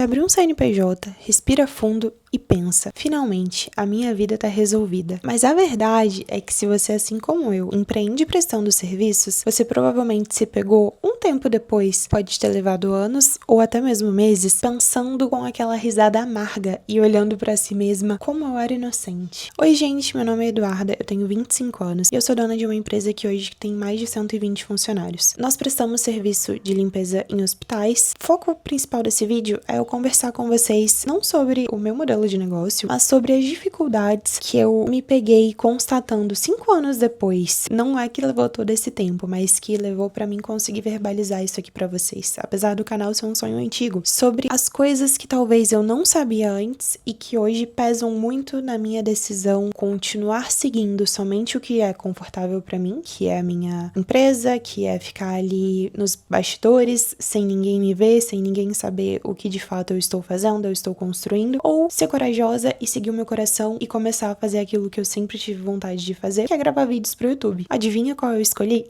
Abre um CNPJ, respira fundo e pensa, finalmente, a minha vida tá resolvida. Mas a verdade é que se você, assim como eu, empreende prestando serviços, você provavelmente se pegou um tempo depois, pode ter levado anos ou até mesmo meses, pensando com aquela risada amarga e olhando pra si mesma como eu era inocente. Oi gente, meu nome é Eduarda, eu tenho 25 anos e eu sou dona de uma empresa que hoje tem mais de 120 funcionários. Nós prestamos serviço de limpeza em hospitais. O foco principal desse vídeo é eu conversar com vocês não sobre o meu modelo de negócio, mas sobre as dificuldades que eu me peguei constatando 5 anos depois. Não é que levou todo esse tempo, mas que levou pra mim conseguir verbalizar isso aqui pra vocês. Apesar do canal ser um sonho antigo, sobre as coisas que talvez eu não sabia antes e que hoje pesam muito na minha decisão continuar seguindo somente o que é confortável pra mim, que é a minha empresa, que é ficar ali nos bastidores, sem ninguém me ver, sem ninguém saber o que de fato eu estou fazendo, eu estou construindo, ou ser corajosa e seguir o meu coração e começar a fazer aquilo que eu sempre tive vontade de fazer, que é gravar vídeos pro YouTube. Adivinha qual eu escolhi?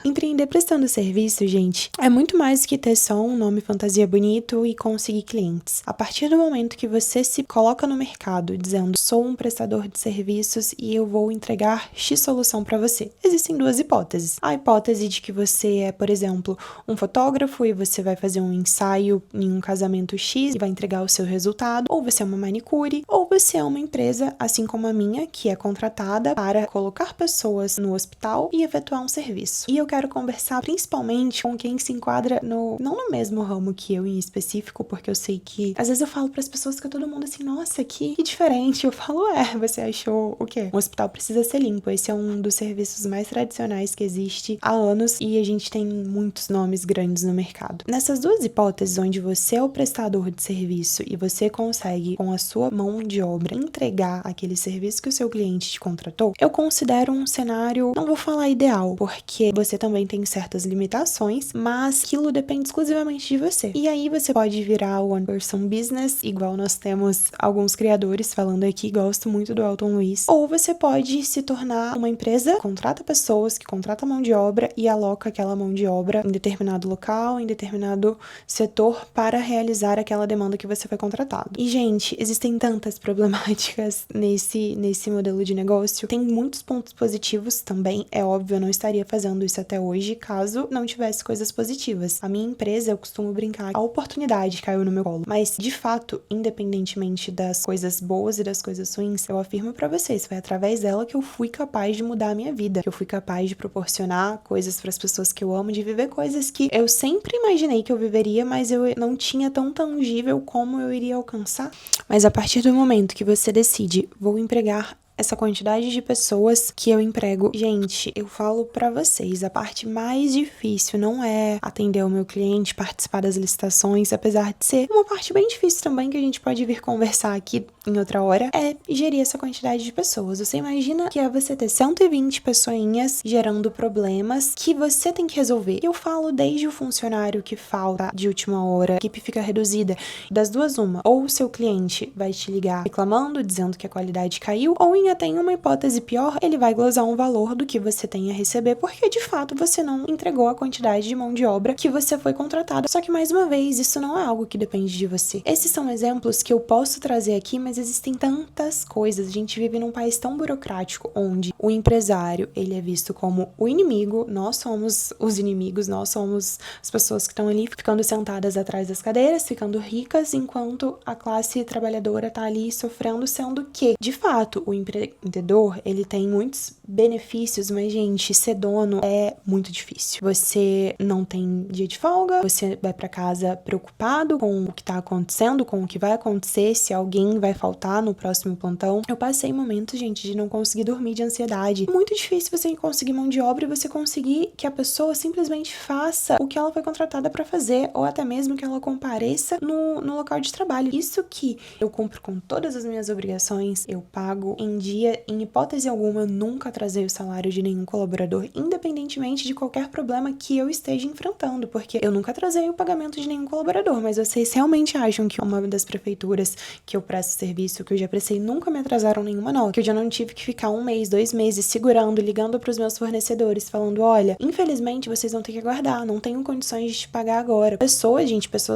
Empreender prestando serviço, gente, é muito mais do que ter só um nome fantasia bonito e conseguir clientes. A partir do momento que você se coloca no mercado dizendo, sou um prestador de serviços e eu vou entregar X solução pra você. Existem duas hipóteses. A hipótese de que você é, por exemplo, um fotógrafo e você vai fazer um ensaio em um casamento X e vai entregar o seu resultado, ou você é uma manicure, ou você é uma empresa, assim como a minha, que é contratada para colocar pessoas no hospital e efetuar um serviço. E eu quero conversar principalmente com quem se enquadra não no mesmo ramo que eu em específico, porque eu sei que às vezes eu falo para as pessoas que todo mundo assim, nossa, que diferente. Eu falo, você achou o quê? Um hospital precisa ser limpo. Esse é um dos serviços mais tradicionais que existe há anos e a gente tem muitos nomes grandes no mercado. Nessas duas hipóteses, onde você é o prestador de serviço e você consegue, com a sua mão de obra, entregar aquele serviço que o seu cliente te contratou, eu considero um cenário, não vou falar ideal, porque você também tem certas limitações, mas aquilo depende exclusivamente de você. E aí você pode virar o one person business, igual nós temos alguns criadores falando aqui, gosto muito do Elton Luiz, ou você pode se tornar uma empresa que contrata pessoas, que contrata mão de obra e aloca aquela mão de obra em determinado local, em determinado setor para realizar aquela demanda que você foi contratado. E, gente, existem tantas problemáticas nesse modelo de negócio. Tem muitos pontos positivos também. É óbvio, eu não estaria fazendo isso até hoje caso não tivesse coisas positivas. A minha empresa, eu costumo brincar, a oportunidade caiu no meu colo. Mas, de fato, independentemente das coisas boas e das coisas ruins, eu afirmo pra vocês, foi através dela que eu fui capaz de mudar a minha vida, que eu fui capaz de proporcionar coisas pras pessoas que eu amo, de viver coisas que eu sempre imaginei que eu viveria, mas eu não tinha tão tangível como eu iria alcançar. Mas a partir do momento que você decide, vou empregar essa quantidade de pessoas que eu emprego. Gente, eu falo pra vocês, a parte mais difícil não é atender o meu cliente, participar das licitações, apesar de ser uma parte bem difícil também, que a gente pode vir conversar aqui em outra hora, é gerir essa quantidade de pessoas. Você imagina que é você ter 120 pessoinhas gerando problemas que você tem que resolver. Eu falo desde o funcionário que falta de última hora, a equipe fica reduzida, das duas uma, ou o seu cliente vai te ligar reclamando, dizendo que a qualidade caiu, ou em até em uma hipótese pior, ele vai glosar um valor do que você tem a receber, porque de fato você não entregou a quantidade de mão de obra que você foi contratada. Só que, mais uma vez, isso não é algo que depende de você. Esses são exemplos que eu posso trazer aqui, mas existem tantas coisas. A gente vive num país tão burocrático, onde o empresário, ele é visto como o inimigo, nós somos os inimigos, nós somos as pessoas que estão ali ficando sentadas atrás das cadeiras, ficando ricas, enquanto a classe trabalhadora tá ali sofrendo, sendo que, de fato, o empreendedor, ele tem muitos benefícios, mas, gente, ser dono é muito difícil. Você não tem dia de folga, você vai pra casa preocupado com o que tá acontecendo, com o que vai acontecer, se alguém vai faltar no próximo plantão. Eu passei momentos, gente, de não conseguir dormir de ansiedade. Muito difícil você conseguir mão de obra e você conseguir que a pessoa simplesmente faça o que ela foi contratada pra fazer, ou até mesmo que ela compareça no local de trabalho. Isso que eu cumpro com todas as minhas obrigações, eu pago em dia, em hipótese alguma, nunca atrasei o salário de nenhum colaborador, independentemente de qualquer problema que eu esteja enfrentando, porque eu nunca atrasei o pagamento de nenhum colaborador. Mas vocês realmente acham que uma das prefeituras que eu presto serviço que eu já prestei nunca me atrasaram nenhuma nota, que eu já não tive que ficar 1 mês, 2 meses segurando, ligando pros meus fornecedores, falando, olha, infelizmente vocês vão ter que aguardar, não tenho condições de te pagar agora. Pessoas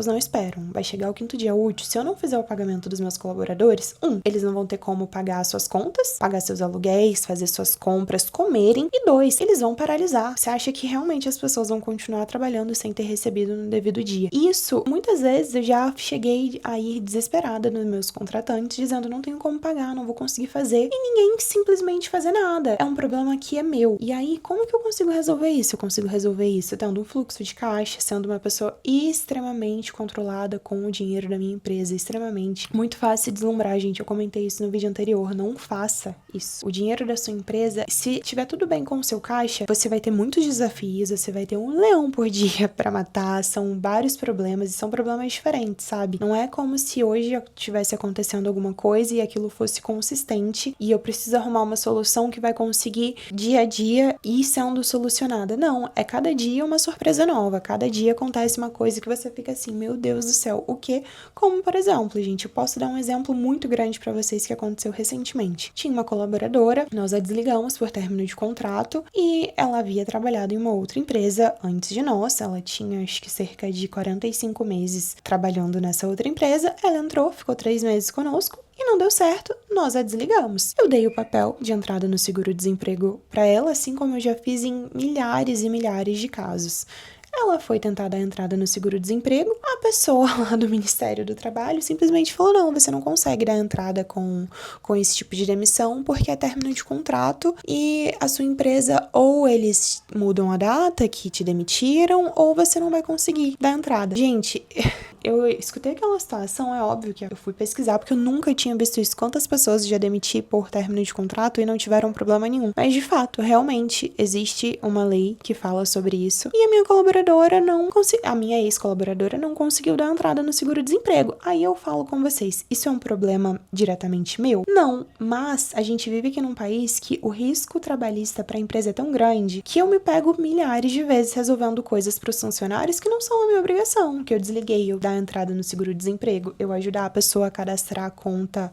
não esperam. Vai chegar o 5º dia útil, se eu não fizer o pagamento dos meus colaboradores, eles não vão ter como pagar suas contas, pagar seus aluguéis, fazer suas compras, comerem, e 2, eles vão paralisar. Você acha que realmente as pessoas vão continuar trabalhando sem ter recebido no devido dia? Isso, muitas vezes eu já cheguei a ir desesperada nos meus contratantes, dizendo, não tenho como pagar, não vou conseguir fazer, e ninguém simplesmente fazer nada. É um problema que é meu. E aí, como que eu consigo resolver isso? Eu consigo resolver isso tendo um fluxo de caixa, sendo uma pessoa extremamente controlada com o dinheiro da minha empresa, extremamente. Muito fácil se deslumbrar, gente. Eu comentei isso no vídeo anterior. Não faça isso. O dinheiro da sua empresa, se tiver tudo bem com o seu caixa, você vai ter muitos desafios, você vai ter um leão por dia pra matar, são vários problemas, e são problemas diferentes, sabe? Não é como se hoje tivesse acontecendo alguma coisa e aquilo fosse consistente e eu preciso arrumar uma solução que vai conseguir dia a dia ir sendo solucionada. Não, é cada dia uma surpresa nova, cada dia acontece uma coisa que você fica assim, meu Deus do céu, o quê? Como, por exemplo, gente, eu posso dar um exemplo muito grande pra vocês que aconteceu recentemente. Tinha uma colaboradora, nós a desligamos por término de contrato e ela havia trabalhado em uma outra empresa antes de nós, ela tinha acho que cerca de 45 meses trabalhando nessa outra empresa, ela entrou, ficou 3 meses conosco, e não deu certo, nós a desligamos. Eu dei o papel de entrada no seguro-desemprego para ela, assim como eu já fiz em milhares e milhares de casos. Ela foi tentar dar entrada no seguro-desemprego, a pessoa lá do Ministério do Trabalho simplesmente falou, não, você não consegue dar entrada com esse tipo de demissão porque é término de contrato e a sua empresa ou eles mudam a data que te demitiram ou você não vai conseguir dar entrada. Gente, eu escutei aquela situação, é óbvio que eu fui pesquisar porque eu nunca tinha visto isso, quantas pessoas já demiti por término de contrato e não tiveram problema nenhum. Mas de fato, realmente existe uma lei que fala sobre isso e a minha colaboradora a minha ex-colaboradora não conseguiu dar entrada no seguro-desemprego. Aí eu falo com vocês, isso é um problema diretamente meu? Não, mas a gente vive aqui num país que o risco trabalhista para a empresa é tão grande que eu me pego milhares de vezes resolvendo coisas para os funcionários que não são a minha obrigação, que eu desliguei, eu dar entrada no seguro-desemprego, eu ajudar a pessoa a cadastrar a conta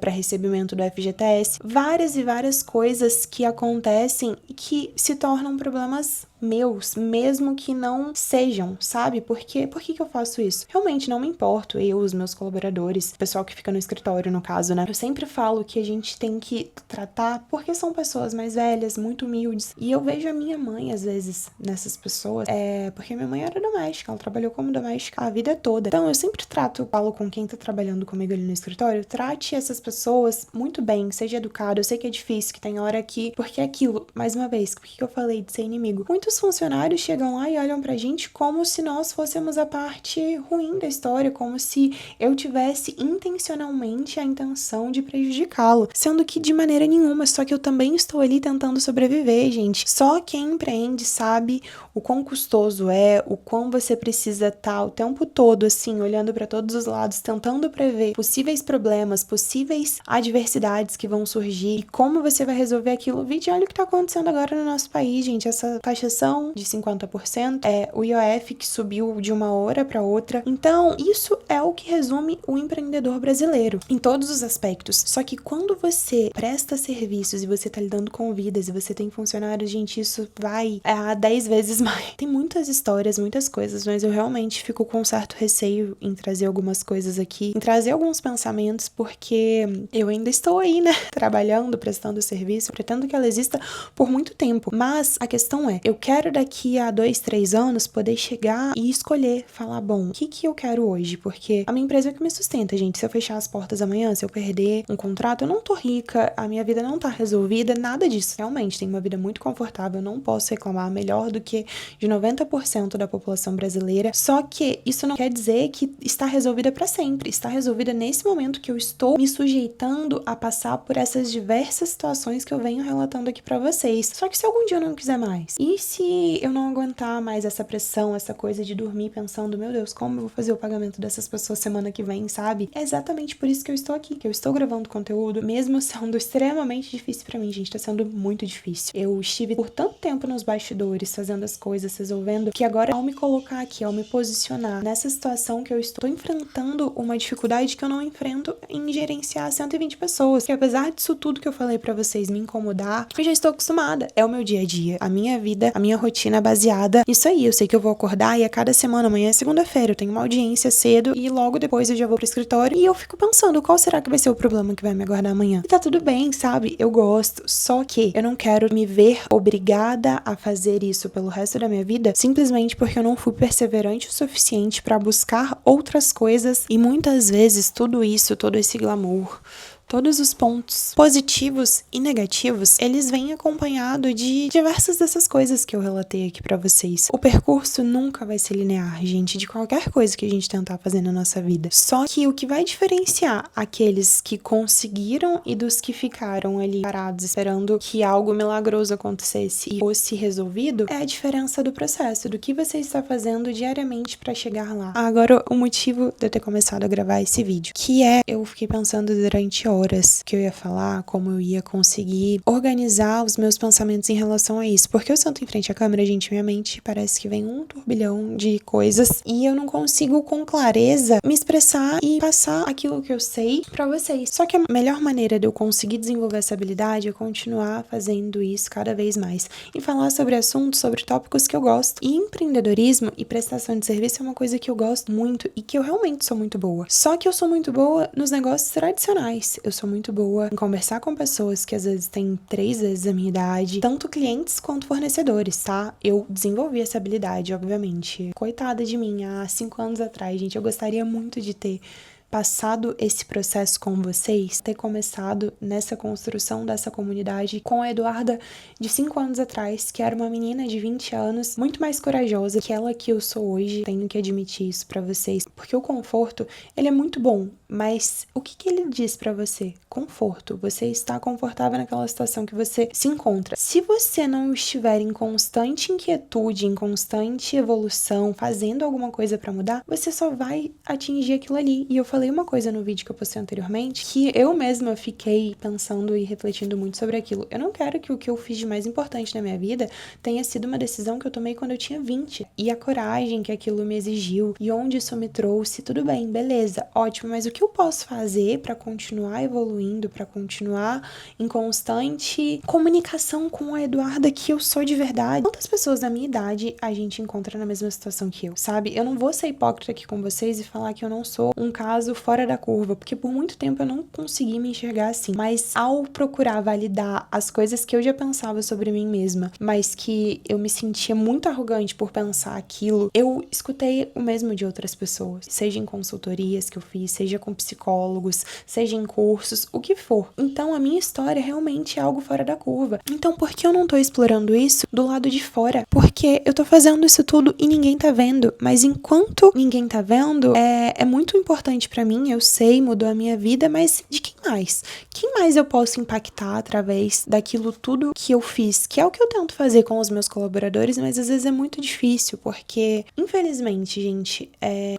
para recebimento do FGTS, várias e várias coisas que acontecem e que se tornam problemas meus, mesmo que não sejam, sabe? Por que eu faço isso? Realmente não me importo, eu, os meus colaboradores, o pessoal que fica no escritório, no caso, né? Eu sempre falo que a gente tem que tratar, porque são pessoas mais velhas, muito humildes, e eu vejo a minha mãe, às vezes, nessas pessoas, porque minha mãe era doméstica, ela trabalhou como doméstica a vida toda. Então, eu sempre falo com quem tá trabalhando comigo ali no escritório, trate essas pessoas muito bem, seja educado, eu sei que é difícil, que tem hora que, porque é aquilo, mais uma vez, por que eu falei de ser inimigo? Muitos funcionários chegam lá e olham pra gente como se nós fôssemos a parte ruim da história, como se eu tivesse intencionalmente a intenção de prejudicá-lo, sendo que de maneira nenhuma, só que eu também estou ali tentando sobreviver, gente. Só quem empreende sabe o quão custoso é, o quão você precisa estar o tempo todo, assim, olhando pra todos os lados, tentando prever possíveis problemas, possíveis adversidades que vão surgir e como você vai resolver aquilo. Vide, olha o que tá acontecendo agora no nosso país, gente, essa taxação de 50%, o IOF que subiu de uma hora para outra. Então, isso é o que resume o empreendedor brasileiro, em todos os aspectos. Só que quando você presta serviços e você tá lidando com vidas e você tem funcionários, gente, isso vai a 10 vezes mais. Tem muitas histórias, muitas coisas, mas eu realmente fico com um certo receio em trazer algumas coisas aqui, em trazer alguns pensamentos, porque eu ainda estou aí, né, trabalhando, prestando serviço, pretendo que ela exista por muito tempo. Mas a questão é, eu quero daqui a 2, 3 anos poder chegar e escolher, falar, bom, o que eu quero hoje? Porque a minha empresa é que me sustenta, gente. Se eu fechar as portas amanhã, se eu perder um contrato, eu não tô rica, a minha vida não tá resolvida, nada disso. Realmente, tenho uma vida muito confortável, não posso reclamar, melhor do que de 90% da população brasileira. Só que isso não quer dizer que está resolvida para sempre. Está resolvida nesse momento que eu estou me sujeitando a passar por essas diversas situações que eu venho relatando aqui pra vocês. Só que se algum dia eu não quiser mais, e se se eu não aguentar mais essa pressão, essa coisa de dormir pensando, meu Deus, como eu vou fazer o pagamento dessas pessoas semana que vem, sabe? É exatamente por isso que eu estou aqui, que eu estou gravando conteúdo, mesmo sendo extremamente difícil pra mim, gente, tá sendo muito difícil. Eu estive por tanto tempo nos bastidores, fazendo as coisas, resolvendo, que agora ao me colocar aqui, ao me posicionar nessa situação que eu estou enfrentando uma dificuldade que eu não enfrento em gerenciar 120 pessoas, que apesar disso tudo que eu falei pra vocês me incomodar, eu já estou acostumada, é o meu dia a dia, a minha vida, a minha rotina é baseada nisso aí. Eu sei que eu vou acordar e a cada semana, amanhã é segunda-feira, eu tenho uma audiência cedo e logo depois eu já vou pro escritório e eu fico pensando, qual será que vai ser o problema que vai me aguardar amanhã? E tá tudo bem, sabe? Eu gosto, só que eu não quero me ver obrigada a fazer isso pelo resto da minha vida, simplesmente porque eu não fui perseverante o suficiente pra buscar outras coisas e muitas vezes tudo isso, todo esse glamour, todos os pontos positivos e negativos, eles vêm acompanhado de diversas dessas coisas que eu relatei aqui pra vocês. O percurso nunca vai ser linear, gente, de qualquer coisa que a gente tentar fazer na nossa vida. Só que o que vai diferenciar aqueles que conseguiram e dos que ficaram ali parados esperando que algo milagroso acontecesse e fosse resolvido é a diferença do processo, do que você está fazendo diariamente pra chegar lá. Agora, o motivo de eu ter começado a gravar esse vídeo, que é, eu fiquei pensando durante horas que eu ia falar, como eu ia conseguir organizar os meus pensamentos em relação a isso. Porque eu sento em frente à câmera, gente, minha mente parece que vem um turbilhão de coisas e eu não consigo com clareza me expressar e passar aquilo que eu sei pra vocês. Só que a melhor maneira de eu conseguir desenvolver essa habilidade é continuar fazendo isso cada vez mais e falar sobre assuntos, sobre tópicos que eu gosto. E empreendedorismo e prestação de serviço é uma coisa que eu gosto muito e que eu realmente sou muito boa. Só que eu sou muito boa nos negócios tradicionais. Eu sou muito boa em conversar com pessoas que às vezes têm 3 vezes a minha idade, tanto clientes quanto fornecedores, tá? Eu desenvolvi essa habilidade, obviamente. Coitada de mim, há 5 anos atrás, gente, eu gostaria muito de ter passado esse processo com vocês, ter começado nessa construção dessa comunidade com a Eduarda de 5 anos atrás, que era uma menina de 20 anos, muito mais corajosa que ela que eu sou hoje. Tenho que admitir isso pra vocês, porque o conforto, ele é muito bom, mas o que ele diz pra você? Conforto. Você está confortável naquela situação que você se encontra. Se você não estiver em constante inquietude, em constante evolução, fazendo alguma coisa pra mudar, você só vai atingir aquilo ali. E eu falei uma coisa no vídeo que eu postei anteriormente, que eu mesma fiquei pensando e refletindo muito sobre aquilo. Eu não quero que o que eu fiz de mais importante na minha vida tenha sido uma decisão que eu tomei quando eu tinha 20. E a coragem que aquilo me exigiu, e onde isso me trouxe, tudo bem, beleza, ótimo, mas o que eu posso fazer pra continuar evoluindo, pra continuar em constante comunicação com a Eduarda que eu sou de verdade? Quantas pessoas da minha idade a gente encontra na mesma situação que eu, sabe? Eu não vou ser hipócrita aqui com vocês e falar que eu não sou um caso fora da curva, porque por muito tempo eu não consegui me enxergar assim. Mas ao procurar validar as coisas que eu já pensava sobre mim mesma, mas que eu me sentia muito arrogante por pensar aquilo, eu escutei o mesmo de outras pessoas, seja em consultorias que eu fiz, seja com psicólogos, seja em cursos, o que for. Então a minha história realmente é algo fora da curva. Então por que eu não tô explorando isso do lado de fora? Porque eu tô fazendo isso tudo e ninguém tá vendo, mas enquanto ninguém tá vendo, é muito importante pra mim, eu sei, mudou a minha vida, mas de quem mais? Quem mais eu posso impactar através daquilo tudo que eu fiz? Que é o que eu tento fazer com os meus colaboradores, mas às vezes é muito difícil, porque, infelizmente, gente,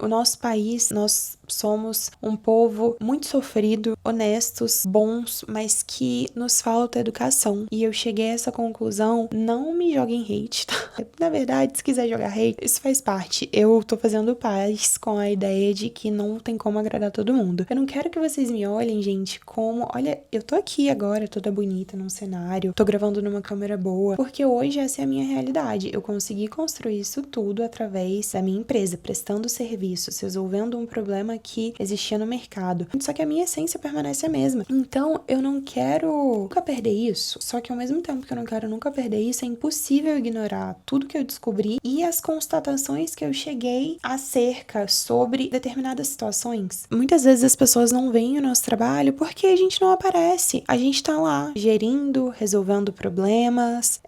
o nosso país, nós somos um povo muito sofrido, honestos, bons, mas que nos falta educação. E eu cheguei a essa conclusão, não me joguem hate, tá? Na verdade, se quiser jogar hate, isso faz parte. Eu tô fazendo paz com a ideia de que não tem como agradar todo mundo. Eu não quero que vocês me olhem, gente, como, olha, eu tô aqui agora, toda bonita num cenário, tô gravando numa câmera boa, porque hoje essa é a minha realidade. Eu consegui construir isso tudo através da minha empresa, prestando serviços, resolvendo um problema que existia no mercado. Só que a minha essência permanece a mesma. Então, eu não quero nunca perder isso. Só que ao mesmo tempo que eu não quero nunca perder isso, é impossível ignorar tudo que eu descobri e as constatações que eu cheguei acerca sobre determinadas situações. Muitas vezes as pessoas não veem o nosso trabalho porque a gente não aparece. A gente tá lá, gerindo, resolvendo problemas,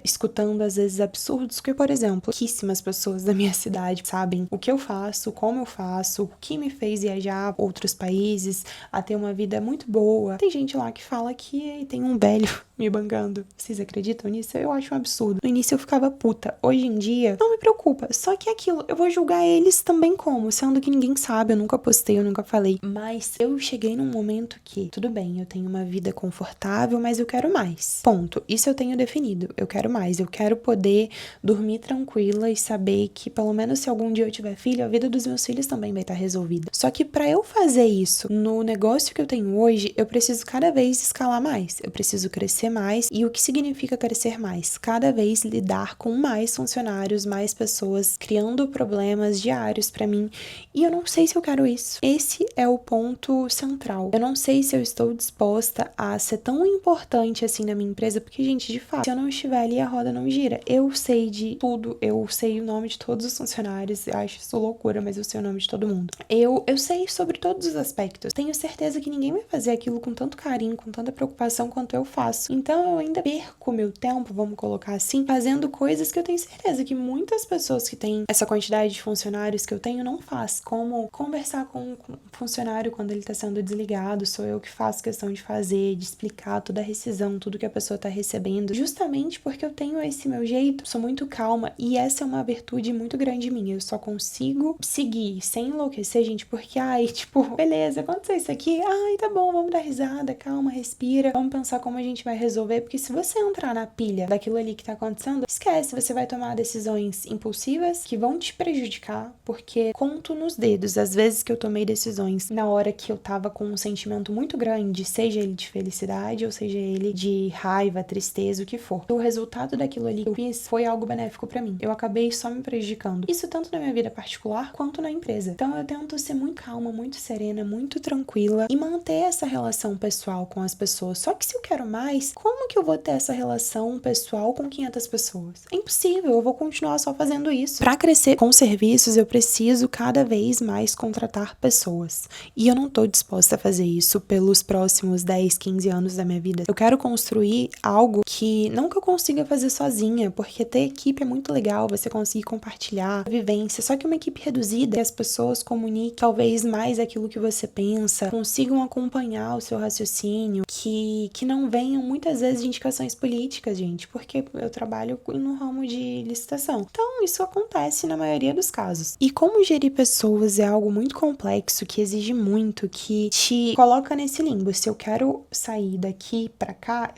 escutando às vezes absurdos que, por exemplo, pouquíssimas pessoas da minha cidade sabem o que eu faço, como eu faço, o que me fez viajar a outros países, a ter uma vida muito boa. Tem gente lá que fala que tem um velho me bancando. Vocês acreditam nisso? Eu acho um absurdo. No início eu ficava puta. Hoje em dia, não me preocupa. Só que é aquilo, eu vou julgar eles também como? Sendo que ninguém sabe, eu nunca postei, eu nunca falei. Mas eu cheguei num momento que, tudo bem, eu tenho uma vida confortável, mas eu quero mais. Ponto. Isso eu tenho definido. Eu quero mais. Eu quero poder dormir tranquila e saber que, pelo menos se algum dia eu tiver filho, a vida dos meus filhos também vai estar resolvida. Só que pra eu fazer isso no negócio que eu tenho hoje, eu preciso cada vez escalar mais. Eu preciso crescer mais. E o que significa crescer mais? Cada vez lidar com mais funcionários, mais pessoas, criando problemas diários pra mim. E eu não sei se eu quero isso. Esse é o ponto central. Eu não sei se eu estou disposta a ser tão importante assim na minha empresa, porque, gente, de fato, se eu não estiver ali, a roda não gira. Eu sei de tudo, eu sei o nome de todos os funcionários, eu acho isso loucura, mas eu sei o nome de todo mundo. Eu sei sobre todos os aspectos. Tenho certeza que ninguém vai fazer aquilo com tanto carinho, com tanta preocupação quanto eu faço. Então eu ainda perco meu tempo, vamos colocar assim, fazendo coisas que eu tenho certeza que muitas pessoas que têm essa quantidade de funcionários que eu tenho não faz, como conversar com um funcionário quando ele tá sendo desligado, sou eu que faço questão de fazer, de explicar toda a rescisão, tudo que a pessoa tá recebendo, justamente porque eu tenho esse meu jeito, sou muito calma e essa é uma virtude muito grande minha, eu só consigo seguir sem enlouquecer, gente, porque, tipo, beleza, aconteceu isso aqui, tá bom, vamos dar risada, calma, respira, vamos pensar como a gente vai resolver, porque se você entrar na pilha daquilo ali que tá acontecendo, esquece, você vai tomar decisões impulsivas que vão te prejudicar, porque conto nos dedos as vezes que eu tomei decisões na hora que eu tava com um sentimento muito grande, seja ele de felicidade ou seja ele de raiva, tristeza, o que for. O resultado daquilo ali que eu fiz foi algo benéfico pra mim. Eu acabei só me prejudicando. Isso tanto na minha vida particular quanto na empresa. Então eu tento ser muito calma, muito serena, muito tranquila e manter essa relação pessoal com as pessoas. Só que se eu quero mais, como que eu vou ter essa relação pessoal com 500 pessoas? É impossível, eu vou continuar só fazendo isso. Pra crescer com serviços, eu preciso cada vez mais contratar pessoas. E eu não tô disposta a fazer isso pelos próximos 10, 15 anos da minha vida. Eu quero construir algo que não que eu consiga fazer sozinha, porque ter equipe é muito legal, você conseguir compartilhar a vivência, só que uma equipe reduzida, que as pessoas comuniquem talvez mais aquilo que você pensa, consigam acompanhar o seu raciocínio, que não venham muitas vezes de indicações políticas, gente, porque eu trabalho no ramo de licitação. Então, isso acontece na maioria dos casos. E como gerir pessoas é algo muito complexo, que exige muito, que te coloca nesse limbo. Se eu quero sair daqui pra cá,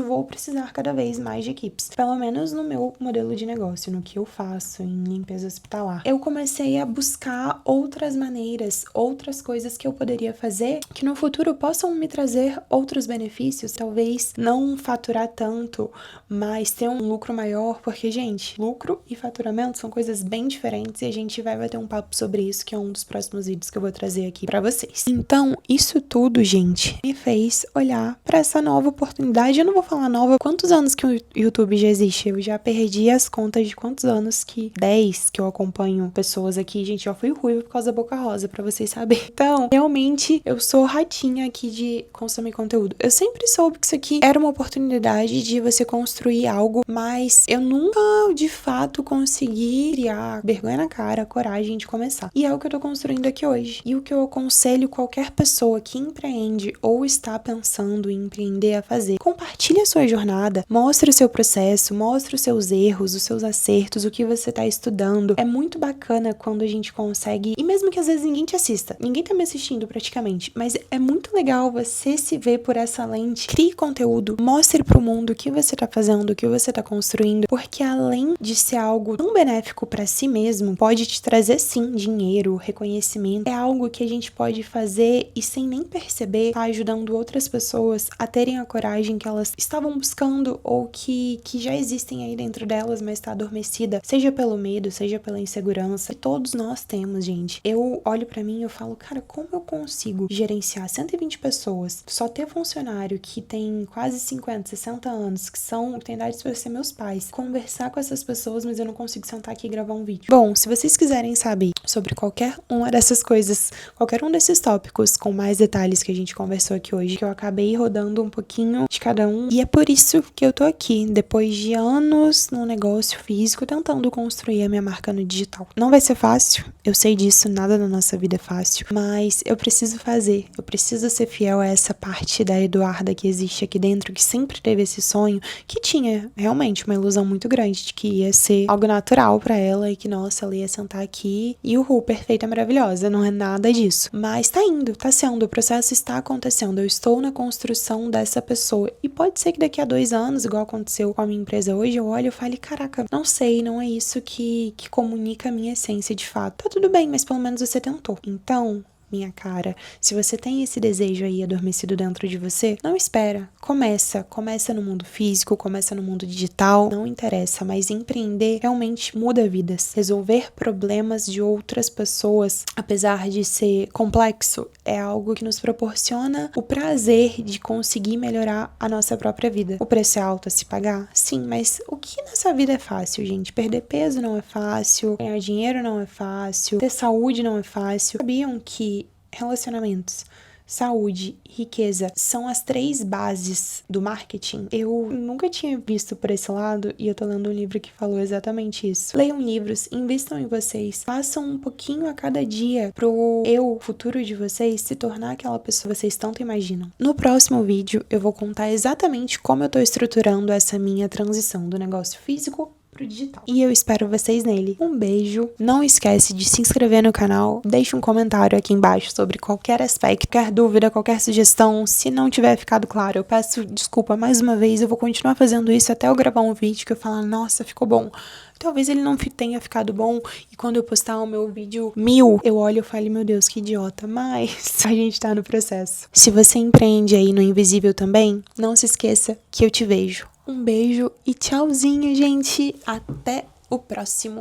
vou precisar cada vez mais de equipes. Pelo menos no meu modelo de negócio, no que eu faço em limpeza hospitalar. Eu comecei a buscar outras maneiras, outras coisas que eu poderia fazer, que no futuro possam me trazer outros benefícios. Talvez não faturar tanto, mas ter um lucro maior, porque, gente, lucro e faturamento são coisas bem diferentes e a gente vai bater um papo sobre isso, que é um dos próximos vídeos que eu vou trazer aqui pra vocês. Então, isso tudo, gente, me fez olhar pra essa nova oportunidade. Eu não vou falar nova, quantos anos que o YouTube já existe? Eu já perdi as contas de quantos anos 10 que eu acompanho pessoas aqui. Gente, já fui ruiva por causa da Boca Rosa, pra vocês saberem. Então, realmente, eu sou ratinha aqui de consumir conteúdo. Eu sempre soube que isso aqui era uma oportunidade de você construir algo, mas eu nunca, de fato, consegui criar vergonha na cara, coragem de começar. E é o que eu tô construindo aqui hoje. E o que eu aconselho qualquer pessoa que empreende ou está pensando em empreender a fazer. Compartilhe a sua jornada, mostre o seu processo, mostre os seus erros, os seus acertos, o que você tá estudando. É muito bacana quando a gente consegue, e mesmo que às vezes ninguém te assista, ninguém tá me assistindo praticamente, mas é muito legal você se ver por essa lente, crie conteúdo, mostre pro mundo o que você tá fazendo, o que você tá construindo, porque além de ser algo tão benéfico pra si mesmo, pode te trazer sim dinheiro, reconhecimento, é algo que a gente pode fazer e sem nem perceber, tá ajudando outras pessoas a terem a coragem que elas estavam buscando ou que já existem aí dentro delas, mas tá adormecida, seja pelo medo, seja pela insegurança, que todos nós temos, gente. Eu olho pra mim e eu falo, cara, como eu consigo gerenciar 120 pessoas, só ter funcionário que tem quase 50, 60 anos, que tem idade pra ser meus pais, conversar com essas pessoas, mas eu não consigo sentar aqui e gravar um vídeo. Bom, se vocês quiserem saber sobre qualquer uma dessas coisas, qualquer um desses tópicos com mais detalhes que a gente conversou aqui hoje, que eu acabei rodando um pouquinho de cada um. E é por isso que eu tô aqui, depois de anos no negócio físico, tentando construir a minha marca no digital. Não vai ser fácil, eu sei disso, nada na nossa vida é fácil, mas eu preciso fazer, eu preciso ser fiel a essa parte da Eduarda que existe aqui dentro, que sempre teve esse sonho, que tinha realmente uma ilusão muito grande de que ia ser algo natural pra ela e que, nossa, ela ia sentar aqui e perfeita, maravilhosa, não é nada disso. Mas tá indo, tá sendo, o processo está acontecendo, eu estou na construção dessa pessoa. E pode ser que daqui a 2 anos, igual aconteceu com a minha empresa hoje, eu olho e fale, caraca, não sei, não é isso que comunica a minha essência de fato. Tá tudo bem, mas pelo menos você tentou. Então, minha cara, se você tem esse desejo aí adormecido dentro de você, não espera, começa no mundo físico, começa no mundo digital, não interessa, mas empreender realmente muda vidas. Resolver problemas de outras pessoas, apesar de ser complexo, é algo que nos proporciona o prazer de conseguir melhorar a nossa própria vida. O preço é alto a se pagar? Sim, mas o que nessa vida é fácil, gente? Perder peso não é fácil, ganhar dinheiro não é fácil, ter saúde não é fácil. Sabiam que relacionamentos, saúde e riqueza são as 3 bases do marketing? Eu nunca tinha visto por esse lado e eu tô lendo um livro que falou exatamente isso. Leiam livros, invistam em vocês, façam um pouquinho a cada dia pro futuro de vocês, se tornar aquela pessoa que vocês tanto imaginam. No próximo vídeo eu vou contar exatamente como eu tô estruturando essa minha transição do negócio físico pro digital. E eu espero vocês nele. Um beijo. Não esquece de se inscrever no canal. Deixe um comentário aqui embaixo sobre qualquer aspecto, qualquer dúvida, qualquer sugestão. Se não tiver ficado claro, eu peço desculpa mais uma vez. Eu vou continuar fazendo isso até eu gravar um vídeo que eu falar, nossa, ficou bom. Talvez ele não tenha ficado bom e quando eu postar o meu vídeo 1000, eu olho e falo, meu Deus, que idiota, mas a gente tá no processo. Se você empreende aí no invisível também, não se esqueça que eu te vejo. Um beijo e tchauzinho, gente. Até o próximo